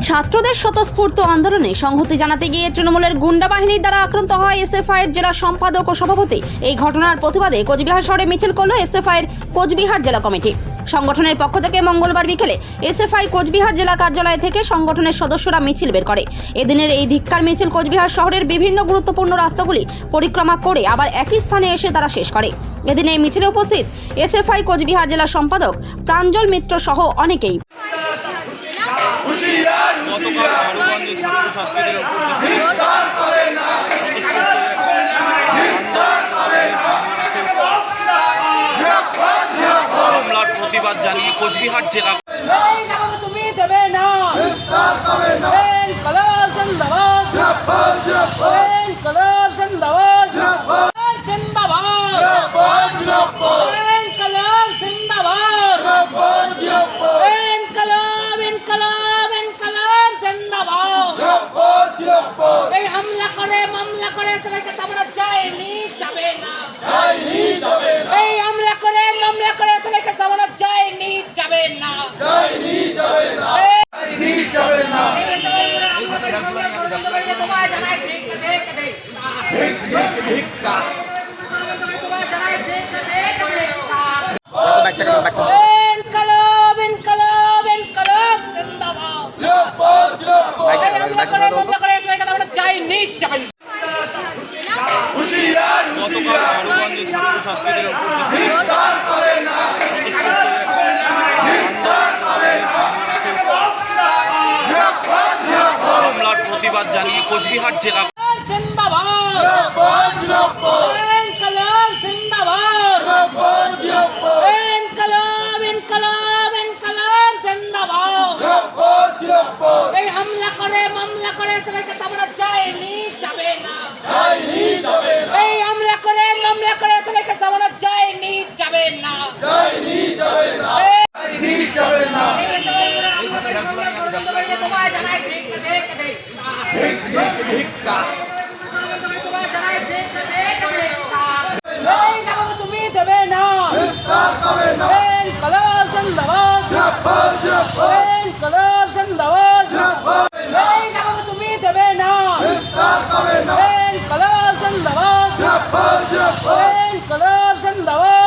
ছাত্রদের স্বতঃস্ফূর্ত আন্দোলনে সংহতি জানাতে গিয়ে তৃণমূলের গুন্ডা বাহিনীর দ্বারা আক্রান্ত হয় এসএফআইয়ের জেলা সম্পাদক ও সভাপতি। এই ঘটনার প্রতিবাদে কোচবিহার শহরে মিছিল করল এসএফআইয়ের কোচবিহার জেলা কমিটি। সংগঠনের পক্ষ থেকে মঙ্গলবার বিকেলে এসএফআই কোচবিহার জেলা কার্যালয় থেকে সংগঠনের সদস্যরা মিছিল বের করে। এদিনের এই ধিক্কার মিছিল কোচবিহার শহরের বিভিন্ন গুরুত্বপূর্ণ রাস্তাগুলি পরিক্রমা করে আবার একই স্থানে এসে তারা শেষ করে। এদিন এই মিছিলে উপস্থিত এসএফআই কোচবিহার জেলা সম্পাদক প্রাঞ্জল মিত্র সহ অনেকেই। প্রতিবাদ জানিয়ে কোচবিহার জেলা তুমি দেবে না হামলা করে মামলা করে সবাইকে তাবড়া যায়নি যাবে না। এই হামলা করে মামলা করে সবাইকে তাবড়া যায়নি যাবে না। প্রতিবাদ জানিয়ে কোচবিহার জেলা এই হামলা করে মামলা করে সবাইকে তাবড়া যায়নি যাবে না। এই হামলা করে মামলা করে সবাইকে তাবড়া যায়নি যাবে না। তুমি দেবে না তুমি দেবে না জিন্দাবাদ।